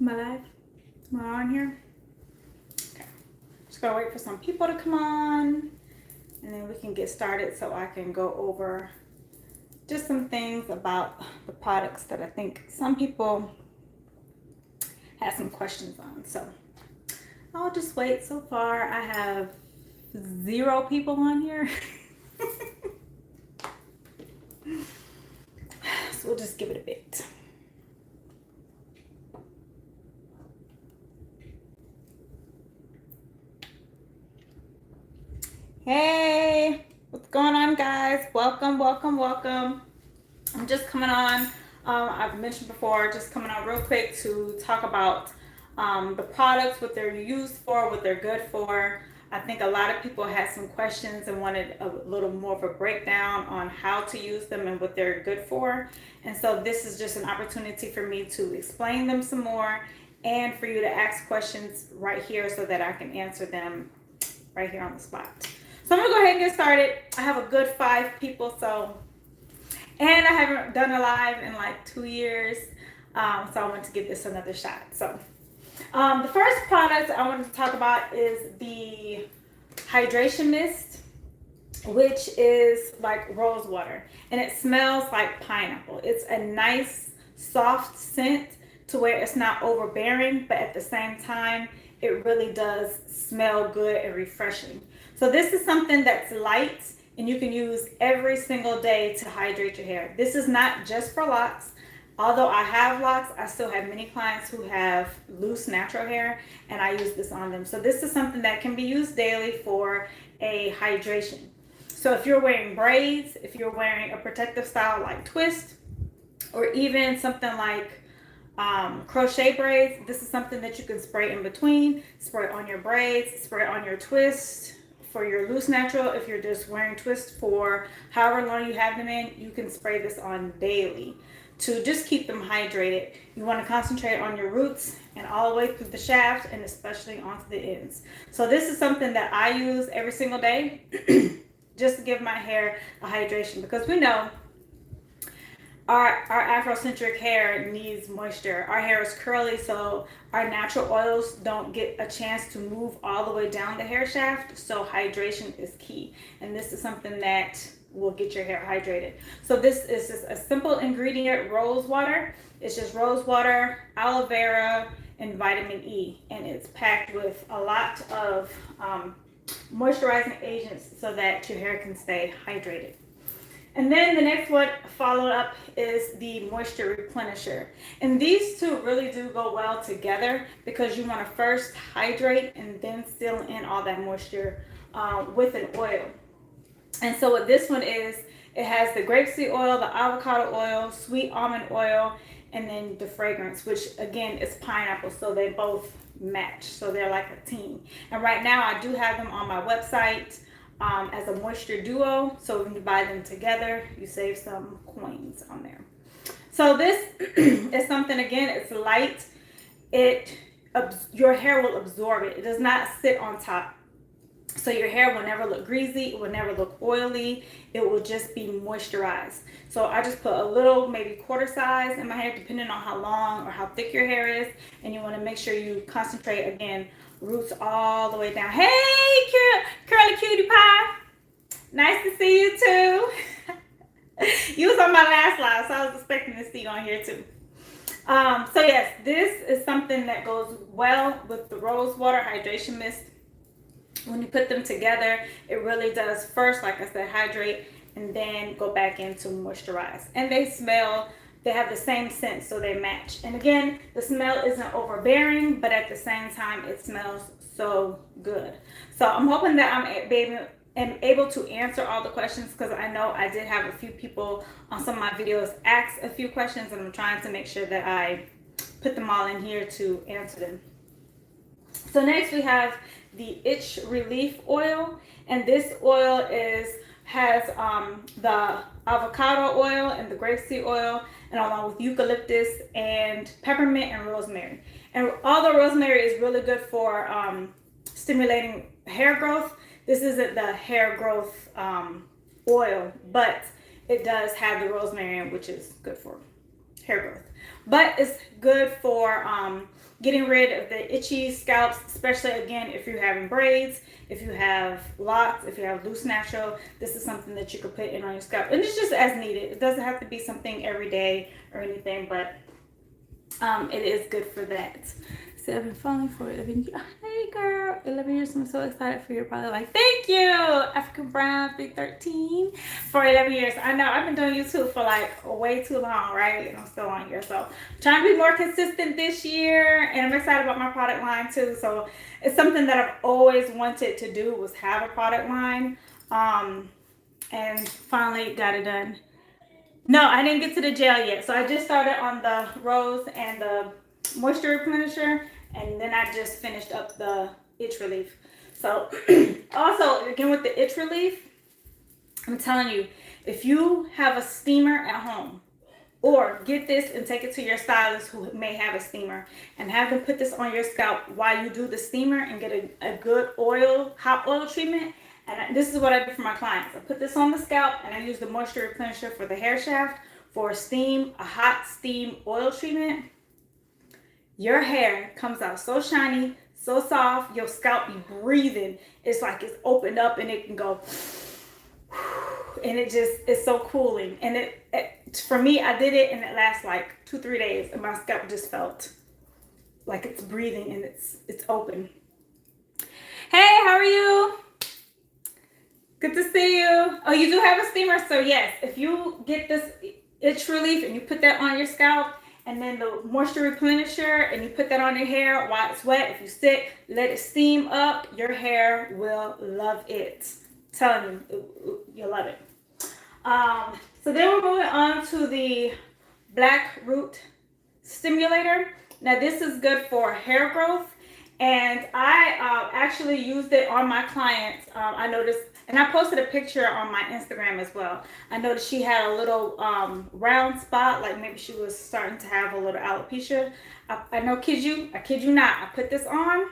Am I live? Am I on here? Okay. Just gonna wait for some people to come on and then we can get started so I can go over just some things about the products that I think some people have some questions on. So I'll just wait. So far I have 0 people on here. So we'll just give it a bit. Hey, what's going on, guys? Welcome, welcome, welcome. I'm just coming on. I've mentioned before, just coming on real quick to talk about the products, what they're used for, what they're good for. I think a lot of people had some questions and wanted a little more of a breakdown on how to use them and what they're good for. And so this is just an opportunity for me to explain them some more and for you to ask questions right here so that I can answer them right here on the spot. So I'm gonna go ahead and get started. I have a good 5 people, and I haven't done a live in like 2 years, so I want to give this another shot. So the first product I wanted to talk about is the hydration mist, which is like rose water, and it smells like pineapple. It's a nice soft scent to where it's not overbearing, but at the same time it really does smell good and refreshing. So this is something that's light and you can use every single day to hydrate your hair. This is not just for locks. Although I have locks, I still have many clients who have loose natural hair and I use this on them. So this is something that can be used daily for a hydration. So if you're wearing braids, if you're wearing a protective style like twist, or even something like crochet braids, this is something that you can spray in between, spray on your braids, spray on your twist. For your loose natural, if you're just wearing twists for however long you have them in, you can spray this on daily to just keep them hydrated. You want to concentrate on your roots and all the way through the shaft and especially onto the ends. So this is something that I use every single day just to give my hair a hydration, because we know our Afrocentric hair needs moisture. Our hair is curly, so our natural oils don't get a chance to move all the way down the hair shaft. So hydration is key. And this is something that will get your hair hydrated. So this is just a simple ingredient, rose water. It's just rose water, aloe vera, and vitamin E. And it's packed with a lot of moisturizing agents so that your hair can stay hydrated. And then the next one followed up is the moisture replenisher. And these two really do go well together because you want to first hydrate and then seal in all that moisture with an oil. And so what this one is, it has the grapeseed oil, the avocado oil, sweet almond oil, and then the fragrance, which again is pineapple. So they both match. So they're like a team. And right now I do have them on my website as a moisture duo. So when you buy them together, you save some coins on there. So this is something, again, it's light. Your hair will absorb it. It does not sit on top. So your hair will never look greasy. It will never look oily. It will just be moisturized. So I just put a little, maybe quarter size in my hair, depending on how long or how thick your hair is. And you want to make sure you concentrate, again, roots all the way down. Hey, curly cutie pie. Nice to see you too. You was on my last live, so I was expecting to see you on here too. So yes, this is something that goes well with the rose water hydration mist. When you put them together, it really does first, like I said, hydrate and then go back into moisturize. And they have the same scent, so they match. And again, the smell isn't overbearing, but at the same time, it smells so good. So I'm hoping that I'm able to answer all the questions, because I know I did have a few people on some of my videos ask a few questions, and I'm trying to make sure that I put them all in here to answer them. So next we have the itch relief oil, and this oil has the avocado oil and the grapeseed oil, and along with eucalyptus and peppermint and rosemary. And although rosemary is really good for stimulating hair growth, this isn't the hair growth oil, but it does have the rosemary in, which is good for hair growth. But it's good for getting rid of the itchy scalps, especially again if you're having braids, if you have locks, if you have loose natural. This is something that you could put in on your scalp, and it's just as needed. It doesn't have to be something every day or anything, but it is good for that. So I've been following for 11 years. Hey girl, 11 years. I'm so excited for you. Probably like, thank you, African Brown 313 for 11 years. I know I've been doing YouTube for like way too long, right? And I'm still on here. So I'm trying to be more consistent this year, and I'm excited about my product line too. So it's something that I've always wanted to do, was have a product line, and finally got it done. No, I didn't get to the gel yet. So I just started on the rose and the moisture replenisher, and then I just finished up the itch relief. So also, again, with the itch relief, I'm telling you, if you have a steamer at home, or get this and take it to your stylist who may have a steamer, and have them put this on your scalp while you do the steamer and get a good oil, hot oil treatment. And this is what I do for my clients. I put this on the scalp, and I use the moisture replenisher for the hair shaft for a hot steam oil treatment. Your hair comes out so shiny, so soft, your scalp be breathing. It's like it's opened up and it can go, and it's so cooling. And it for me, I did it and it lasts like 2-3 days, and my scalp just felt like it's breathing and it's open. Hey, how are you? Good to see you. Oh, you do have a steamer? So yes, if you get this itch relief and you put that on your scalp, and then the moisture replenisher, and you put that on your hair while it's wet, if you sit, let it steam up, your hair will love it. I'm telling you, you'll love it. So then we're moving on to the Black Root Stimulator. Now this is good for hair growth, and I actually used it on my clients. I noticed, and I posted a picture on my Instagram as well. I noticed she had a little round spot, like maybe she was starting to have a little alopecia. I kid you not, I put this on.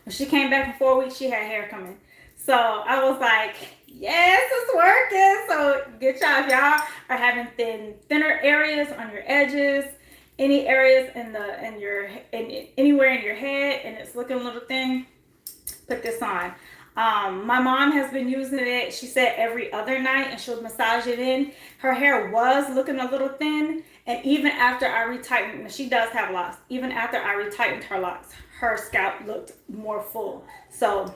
When she came back in 4 weeks, she had hair coming. So I was like, yes, it's working. So good job, y'all are having thinner areas on your edges, any areas anywhere in your head, and it's looking a little thin. Put this on. My mom has been using it, she said, every other night, and she'll massage it in. Her hair was looking a little thin, and even after I retightened, she does have locks, even after I retightened her locks, her scalp looked more full. So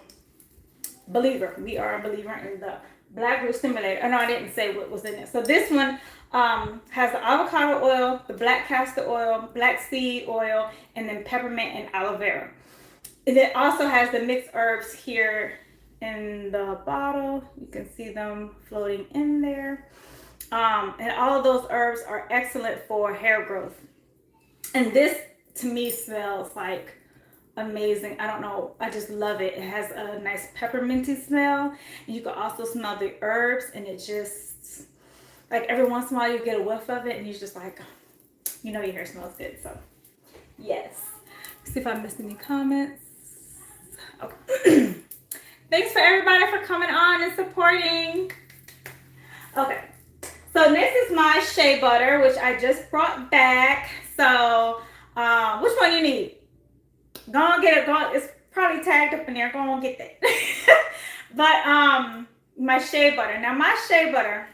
we are a believer in the Black Root Stimulator. Oh no, I didn't say what was in it. So this one has the avocado oil, the black castor oil, black seed oil, and then peppermint and aloe vera. And it also has the mixed herbs here in the bottle. You can see them floating in there. And all of those herbs are excellent for hair growth. And this, to me, smells like amazing. I don't know, I just love it. It has a nice pepperminty smell. And you can also smell the herbs, and it just, like, every once in a while you get a whiff of it, and you're just like, you know your hair smells good. So, yes. Let's see if I missed any comments. Okay. Thanks for everybody for coming on and supporting. Okay, so this is my shea butter, which I just brought back. So which one you need? Go on get it. It's probably tagged up in there. Go on get that. But my shea butter. Now my shea butter,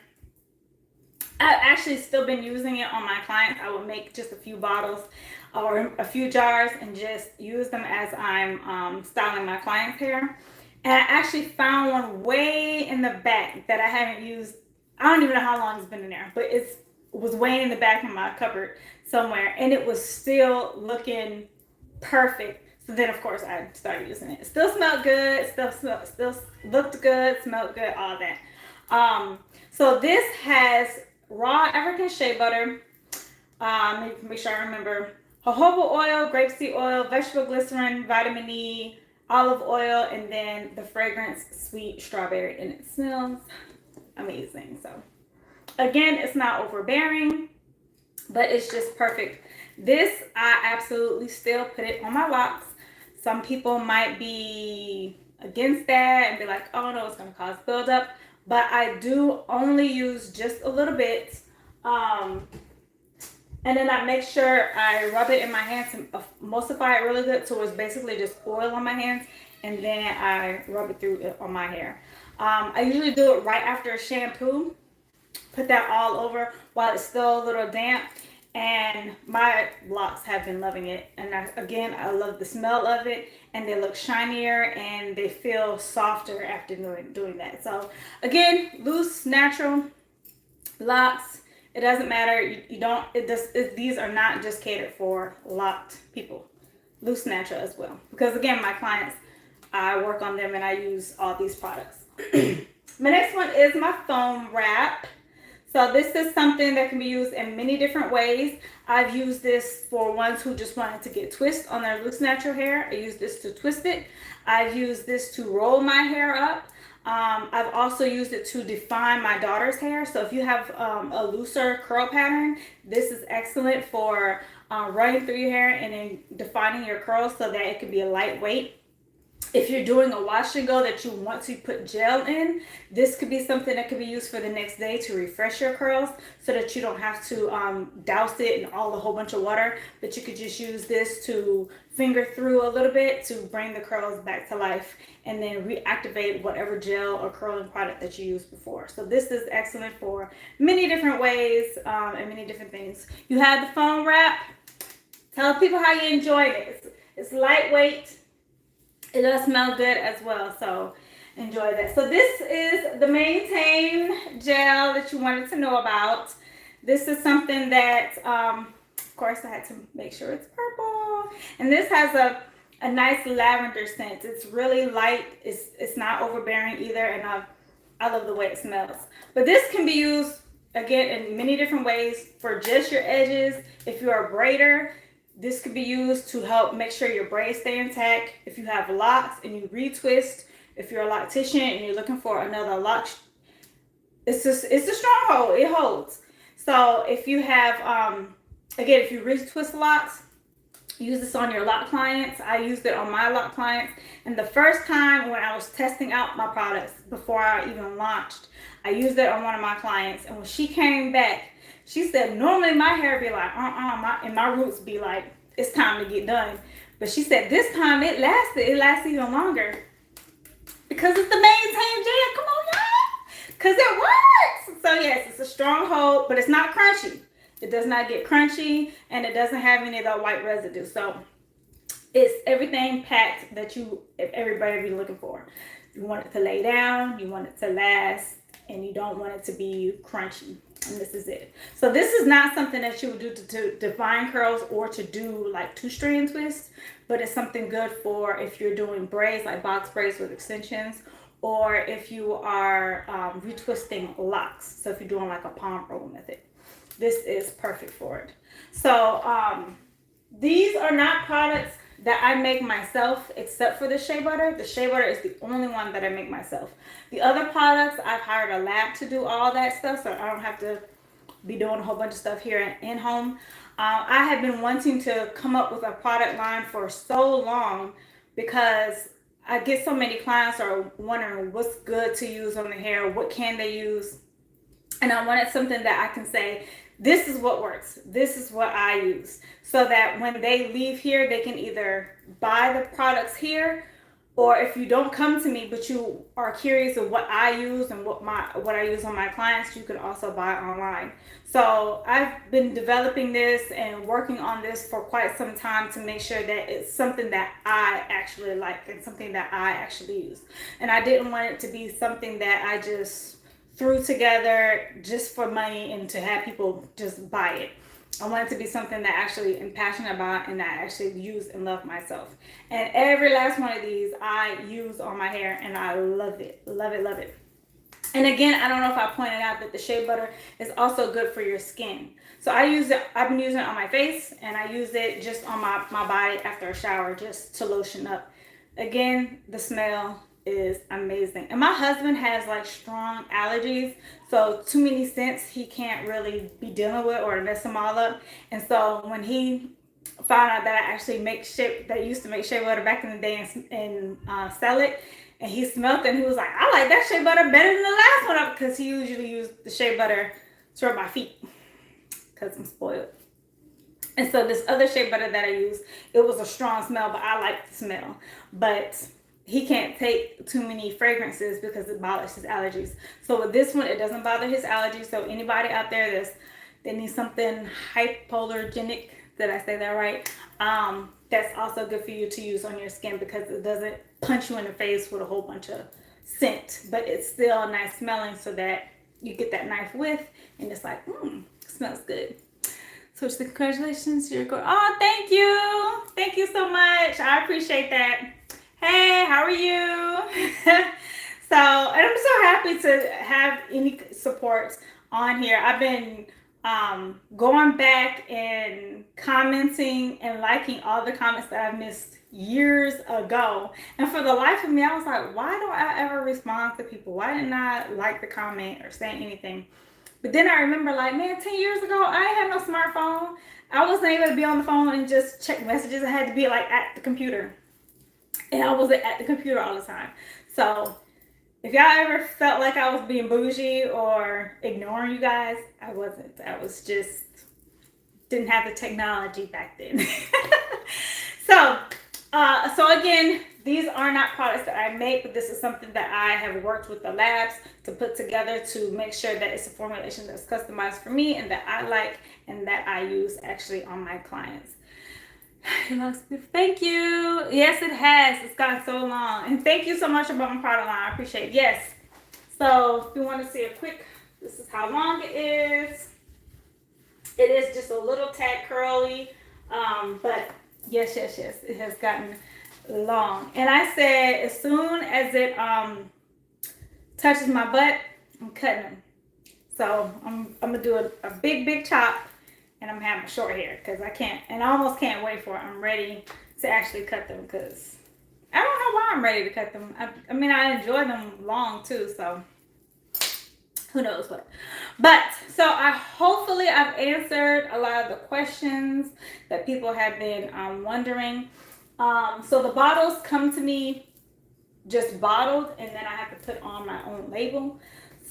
I've actually still been using it on my clients. I will make just a few bottles or a few jars and just use them as I'm styling my clients' hair. And I actually found one way in the back that I haven't used. I don't even know how long it's been in there, but it was way in the back of my cupboard somewhere, and it was still looking perfect. So then, of course, I started using it. It still smelled good, still looked good, smelled good, all that. So this has raw African shea butter. Make sure I remember. Jojoba oil, grapeseed oil, vegetable glycerin, vitamin E, olive oil, and then the fragrance sweet strawberry, and it smells amazing. So again, it's not overbearing, but it's just perfect. This, I absolutely still put it on my locks. Some people might be against that and be like, oh no, it's going to cause buildup, but I do only use just a little bit. And then I make sure I rub it in my hands to emulsify it really good, so it's basically just oil on my hands, and then I rub it through it on my hair. I usually do it right after a shampoo, put that all over while it's still a little damp, and my locks have been loving it. And again, I love the smell of it, and they look shinier and they feel softer after doing that. So again, loose, natural locks. It doesn't matter. You don't. These are not just catered for locked people. Loose, natural as well. Because again, my clients, I work on them and I use all these products. My next one is my foam wrap. So this is something that can be used in many different ways. I've used this for ones who just wanted to get twist on their loose natural hair. I use this to twist it. I've used this to roll my hair up. I've also used it to define my daughter's hair. So if you have a looser curl pattern, this is excellent for running through your hair and then defining your curls so that it can be a lightweight. If you're doing a wash and go that you want to put gel in, this could be something that could be used for the next day to refresh your curls so that you don't have to douse it in a whole bunch of water, but you could just use this to finger through a little bit to bring the curls back to life and then reactivate whatever gel or curling product that you used before. So this is excellent for many different ways and many different things. You have the foam wrap. Tell people how you enjoy it. It's lightweight. It does smell good as well, so enjoy that. So this is the Maintain gel that you wanted to know about. This is something that, of course, I had to make sure it's purple. And this has a nice lavender scent. It's really light. It's not overbearing either, and I love the way it smells. But this can be used, again, in many different ways for just your edges. If you're a braider, this could be used to help make sure your braids stay intact. If you have locks and you retwist, if you're a loctician and you're looking for another lock, it's a stronghold. It holds. So if you have, again, if you retwist locks, use this on your lock clients. I used it on my lock clients. And the first time when I was testing out my products before I even launched, I used it on one of my clients. And when she came back, she said, normally my hair be like, and my roots be like, it's time to get done. But she said, this time it lasts even longer. Because it's the Maintain gel, come on y'all. Because it works. So yes, it's a stronghold, but it's not crunchy. It does not get crunchy, and it doesn't have any of that white residue. So it's everything packed that everybody be looking for. You want it to lay down, you want it to last, and you don't want it to be crunchy. And this is it. So this is not something that you would do to define curls or to do like 2-strand twists, but it's something good for if you're doing braids, like box braids with extensions, or if you are retwisting locks. So if you're doing like a palm roll method, this is perfect for it. So these are not products that I make myself, except for the shea butter. The shea butter is the only one that I make myself. The other products, I've hired a lab to do all that stuff, so I don't have to be doing a whole bunch of stuff here in home. I have been wanting to come up with a product line for so long because I get so many clients are wondering what's good to use on the hair, what can they use, and I wanted something that I can say, this is what works. This is what I use. So that when they leave here, they can either buy the products here, or if you don't come to me, but you are curious of what I use and what I use on my clients, you can also buy online. So I've been developing this and working on this for quite some time to make sure that it's something that I actually like and something that I actually use. And I didn't want it to be something that I just threw together just for money and to have people just buy it. I want it to be something that actually I'm passionate about and that I actually use and love myself. And every last one of these I use on my hair and I love it, love it, love it. And again, I don't know if I pointed out that the shea butter is also good for your skin. So I've been using it on my face and I use it just on my body after a shower just to lotion up. Again, the smell is amazing. And my husband has like strong allergies, so too many scents he can't really be dealing with or mess them all up. And so when he found out that I actually used to make shea butter back in the day and sell it, and he smelled it and he was like, I like that shea butter better than the last one, because he usually used the shea butter to rub my feet because I'm spoiled. And so this other shea butter that I use, it was a strong smell, but I like the smell. But he can't take too many fragrances because it bothers his allergies. So with this one, it doesn't bother his allergies. So anybody out there that needs something hypoallergenic, did I say that right? That's also good for you to use on your skin because it doesn't punch you in the face with a whole bunch of scent, but it's still nice smelling so that you get that nice whiff and it's like, smells good. So just congratulations, you're going. Oh, thank you. Thank you so much. I appreciate that. Hey, how are you? So, and I'm so happy to have any support on here. I've been going back and commenting and liking all the comments that I've missed years ago. And for the life of me, I was like, why don't I ever respond to people? Why didn't I like the comment or say anything? But then I remember, like, man, 10 years ago, I had no smartphone. I wasn't able to be on the phone and just check messages. I had to be, like, at the computer. And I wasn't at the computer all the time. So if y'all ever felt like I was being bougie or ignoring you guys, I wasn't. I was just, didn't have the technology back then. So again, these are not products that I make, but this is something that I have worked with the labs to put together to make sure that it's a formulation that's customized for me and that I like and that I use actually on my clients. It looks beautiful. Thank you. Yes, it has. It's gotten so long. And thank you so much about my product line. I appreciate it. Yes. So if you want to see a quick, this is how long it is. It is just a little tad curly, but yes, it has gotten long. And I said as soon as it touches my butt, I'm cutting them. So I'm gonna do a big chop, and I'm having short hair because I can't, and I almost can't wait for it. I'm ready to actually cut them because I don't know why I'm ready to cut them. I mean, I enjoy them long too, so who knows what. But so hopefully I've answered a lot of the questions that people have been wondering. So the bottles come to me just bottled, and then I have to put on my own label.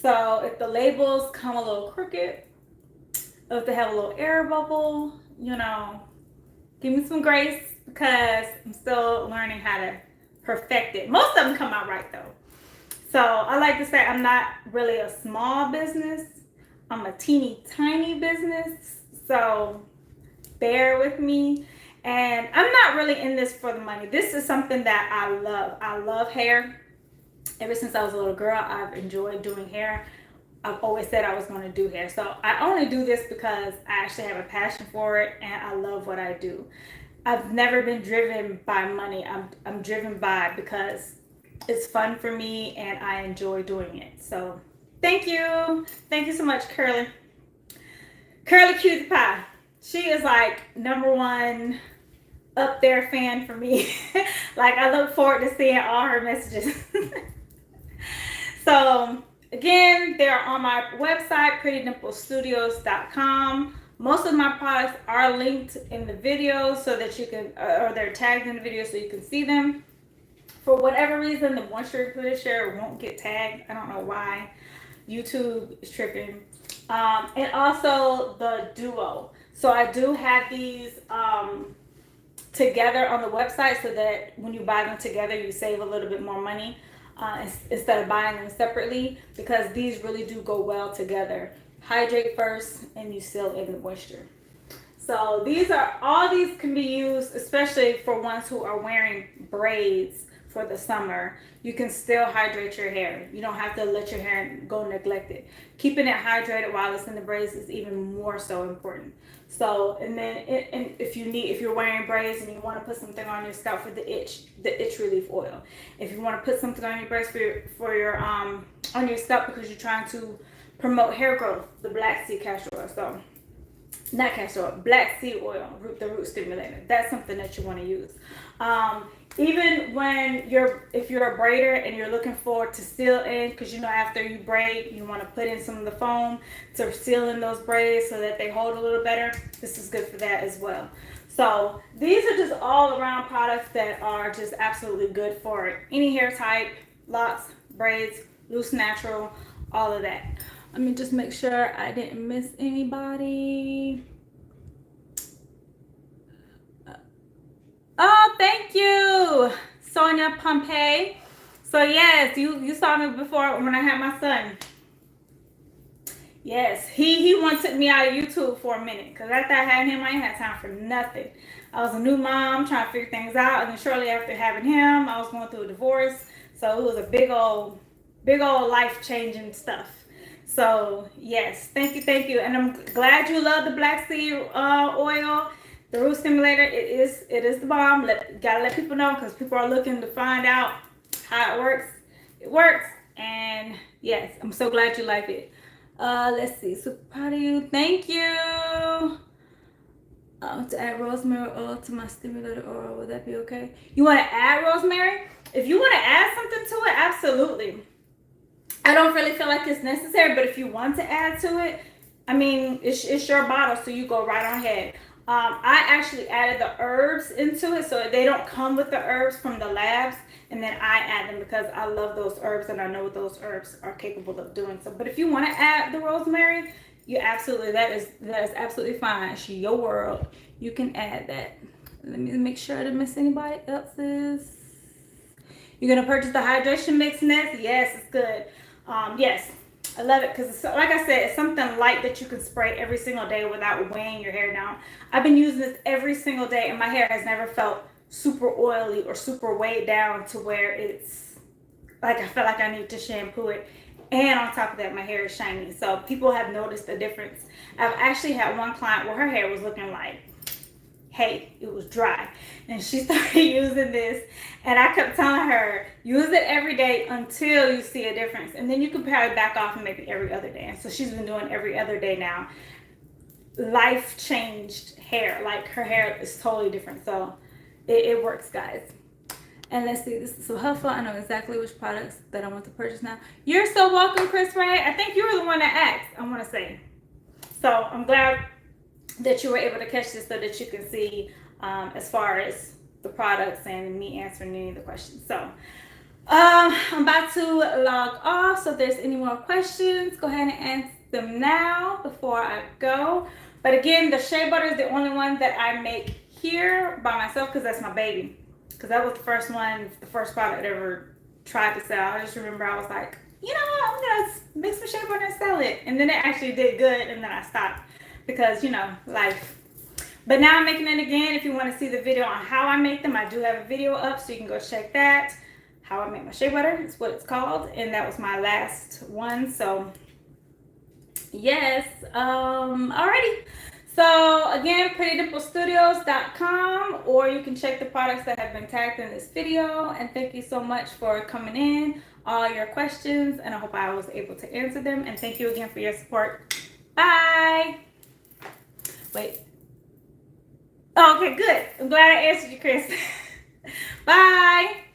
So if the labels come a little crooked, or if they have a little air bubble, give me some grace because I'm still learning how to perfect it. Most of them come out right though. So I like to say I'm not really a small business. I'm a teeny tiny business. So bear with me. And I'm not really in this for the money. This is something that I love. I love hair. Ever since I was a little girl, I've enjoyed doing hair. I've always said I was going to do hair. So I only do this because I actually have a passion for it and I love what I do. I've never been driven by money. I'm driven by because it's fun for me and I enjoy doing it. So thank you. Thank you so much, Curly. Curly Cutie Pie. She is like #1 up there fan for me. Like I look forward to seeing all her messages. So again, they're on my website, PRETTYDIMPLES01.com. Most of my products are linked in the video so that you can, or they're tagged in the video so you can see them. For whatever reason, the moisture conditioner won't get tagged. I don't know why. YouTube is tripping. And also the duo. So I do have these together on the website so that when you buy them together, you save a little bit more money instead of buying them separately, because these really do go well together. Hydrate first and you seal in the moisture. So all these can be used, especially for ones who are wearing braids for the summer. You can still hydrate your hair. You don't have to let your hair go neglected. Keeping it hydrated while it's in the braids is even more so important. So, and then if you're wearing braids and you want to put something on your scalp for the itch relief oil. If you want to put something on your braids for your on your scalp because you're trying to promote hair growth, the black seed castor oil. So, not castor oil, black seed oil, the root stimulator. That's something that you want to use. Even if you're a braider and you're looking forward to seal in, because after you braid, you want to put in some of the foam to seal in those braids so that they hold a little better. This is good for that as well. So these are just all around products that are just absolutely good for any hair type, locks, braids, loose natural, all of that. Let me just make sure I didn't miss anybody. thank you, Sonia Pompey. So yes, you saw me before when I had my son. Yes, he once took me out of YouTube for a minute because after I had him, I ain't had time for nothing. I was a new mom trying to figure things out, and then shortly after having him, I was going through a divorce. So it was a big old life changing stuff. So yes, thank you, and I'm glad you love the black seed oil, the root stimulator. It is the bomb. Gotta let people know because people are looking to find out how it works. It works, and yes, I'm so glad you like it. Let's see. So proud of you. Thank you. To add rosemary oil to my stimulator oil, would that be okay? You want to add rosemary? If you want to add something to it, absolutely. I don't really feel like it's necessary, but if you want to add to it, I mean, it's your bottle, so you go right on ahead. I actually added the herbs into it, so they don't come with the herbs from the labs, and then I add them because I love those herbs and I know what those herbs are capable of doing. So, but if you want to add the rosemary, you absolutely, that is absolutely fine. It's your world. You can add that. Let me make sure I didn't miss anybody else's. You're gonna purchase the hydration mix next? Yes, it's good. Yes, I love it because, like I said, it's something light that you can spray every single day without weighing your hair down. I've been using this every single day, and my hair has never felt super oily or super weighed down to where it's like I feel like I need to shampoo it. And on top of that, my hair is shiny. So people have noticed the difference. I've actually had one client where her hair was looking like, hey, it was dry. And she started using this. And I kept telling her, use it every day until you see a difference. And then you can probably back off and maybe every other day. And so she's been doing every other day now. Life changed hair. Like her hair is totally different. So it works, guys. And let's see, this is so helpful. I know exactly which products that I want to purchase now. You're so welcome, Chris Ray. I think you were the one that asked, I want to say. So I'm glad that you were able to catch this so that you can see as far as the products and me answering any of the questions. So I'm about to log off. So if there's any more questions, go ahead and answer them now before I go. But again, the shea butter is the only one that I make here by myself because that's my baby. Because that was the first product I ever tried to sell. I just remember I was like, you know what, I'm going to mix some shea butter and sell it. And then it actually did good, and then I stopped because, you know, life. But now I'm making it again. If you want to see the video on how I make them, I do have a video up, so you can go check that. How I make my shea butter is what it's called. And that was my last one. So, yes. Alrighty. So again, PrettyDimpleStudios.com, or you can check the products that have been tagged in this video. And thank you so much for coming in, all your questions, and I hope I was able to answer them. And thank you again for your support. Bye. Wait. Oh, okay, good. I'm glad I answered you, Chris. Bye.